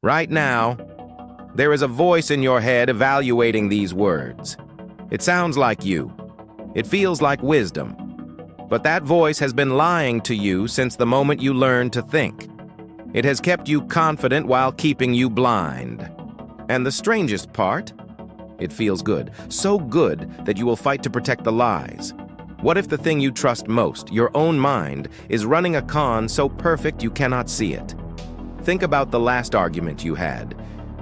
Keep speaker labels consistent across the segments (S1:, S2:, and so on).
S1: Right now, there is a voice in your head evaluating these words. It sounds like you. It feels like wisdom. But that voice has been lying to you since the moment you learned to think. It has kept you confident while keeping you blind. And the strangest part? It feels good. So good that you will fight to protect the lies. What if the thing you trust most, your own mind, is running a con so perfect you cannot see it? Think about the last argument you had.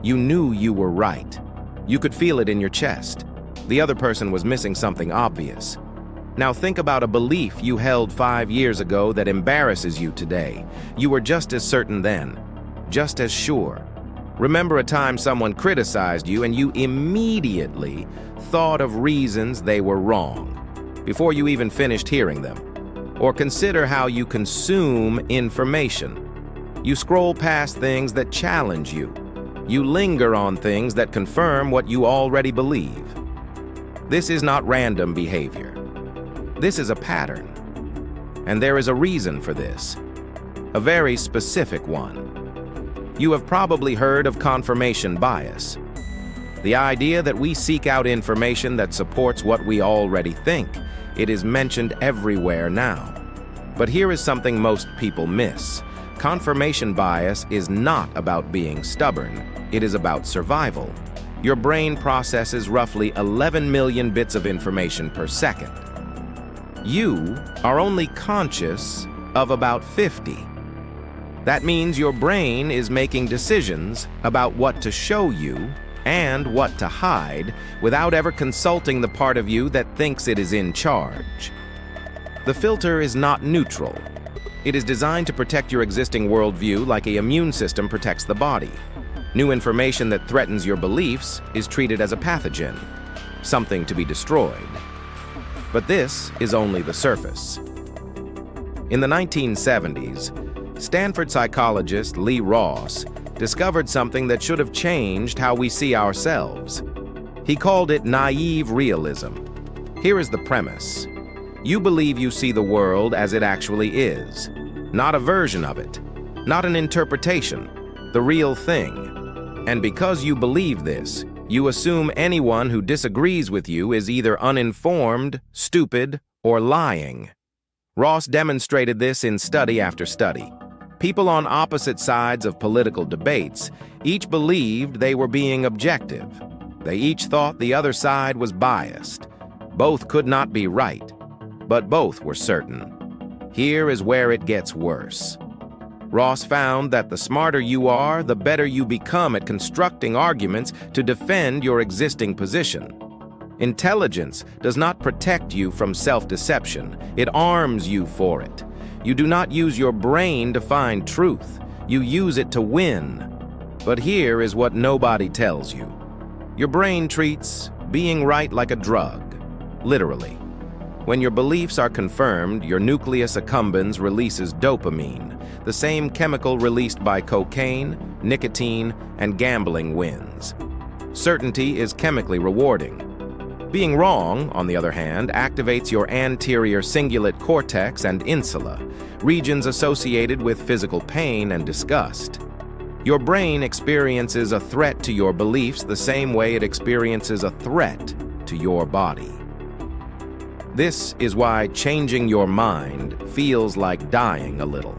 S1: You knew you were right. You could feel it in your chest. The other person was missing something obvious. Now think about a belief you held 5 years ago that embarrasses you today. You were just as certain then, just as sure. Remember a time someone criticized you and you immediately thought of reasons they were wrong, before you even finished hearing them. Or consider how you consume information. You scroll past things that challenge you. You linger on things that confirm what you already believe. This is not random behavior. This is a pattern. And there is a reason for this. A very specific one. You have probably heard of confirmation bias. The idea that we seek out information that supports what we already think. It is mentioned everywhere now. But here is something most people miss. Confirmation bias is not about being stubborn. It is about survival. Your brain processes roughly 11 million bits of information per second. You are only conscious of about 50. That means your brain is making decisions about what to show you and what to hide without ever consulting the part of you that thinks it is in charge. The filter is not neutral. It is designed to protect your existing worldview like an immune system protects the body. New information that threatens your beliefs is treated as a pathogen, something to be destroyed. But this is only the surface. In the 1970s, Stanford psychologist Lee Ross discovered something that should have changed how we see ourselves. He called it naive realism. Here is the premise. You believe you see the world as it actually is, not a version of it, not an interpretation, the real thing. And because you believe this, you assume anyone who disagrees with you is either uninformed, stupid, or lying. Ross demonstrated this in study after study. People on opposite sides of political debates each believed they were being objective. They each thought the other side was biased. Both could not be right, but both were certain. Here is where it gets worse. Ross found that the smarter you are, the better you become at constructing arguments to defend your existing position. Intelligence does not protect you from self-deception. It arms you for it. You do not use your brain to find truth. You use it to win. But here is what nobody tells you. Your brain treats being right like a drug, literally. When your beliefs are confirmed, your nucleus accumbens releases dopamine, the same chemical released by cocaine, nicotine, and gambling wins. Certainty is chemically rewarding. Being wrong, on the other hand, activates your anterior cingulate cortex and insula, regions associated with physical pain and disgust. Your brain experiences a threat to your beliefs the same way it experiences a threat to your body. This is why changing your mind feels like dying a little.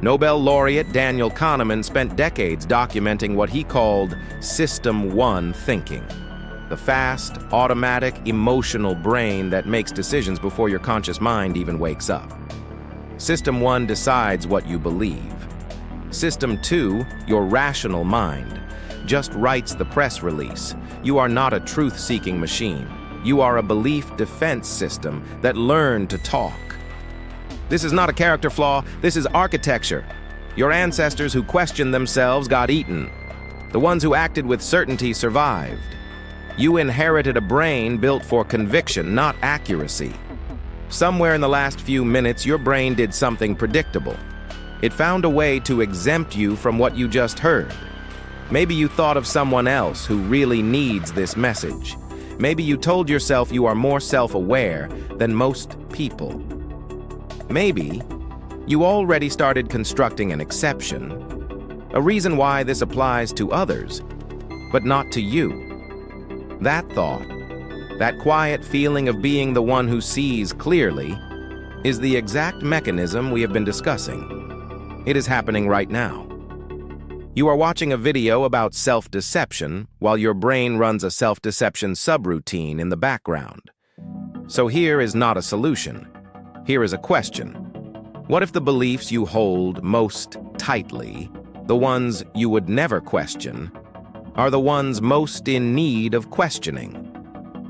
S1: Nobel laureate Daniel Kahneman spent decades documenting what he called System 1 thinking. The fast, automatic, emotional brain that makes decisions before your conscious mind even wakes up. System 1 decides what you believe. System 2, your rational mind, just writes the press release. You are not a truth-seeking machine. You are a belief defense system that learned to talk. This is not a character flaw, this is architecture. Your ancestors who questioned themselves got eaten. The ones who acted with certainty survived. You inherited a brain built for conviction, not accuracy. Somewhere in the last few minutes, your brain did something predictable. It found a way to exempt you from what you just heard. Maybe you thought of someone else who really needs this message. Maybe you told yourself you are more self-aware than most people. Maybe you already started constructing an exception, a reason why this applies to others, but not to you. That thought, that quiet feeling of being the one who sees clearly, is the exact mechanism we have been discussing. It is happening right now. You are watching a video about self-deception while your brain runs a self-deception subroutine in the background. So here is not a solution. Here is a question. What if the beliefs you hold most tightly, the ones you would never question, are the ones most in need of questioning?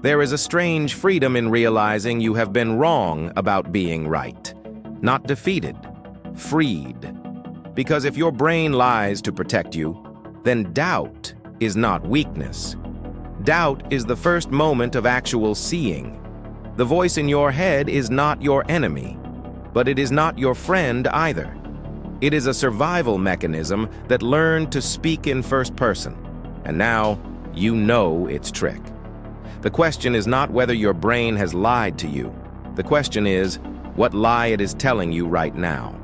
S1: There is a strange freedom in realizing you have been wrong about being right, not defeated, freed. Because if your brain lies to protect you, then doubt is not weakness. Doubt is the first moment of actual seeing. The voice in your head is not your enemy, but it is not your friend either. It is a survival mechanism that learned to speak in first person, and now you know its trick. The question is not whether your brain has lied to you. The question is what lie it is telling you right now.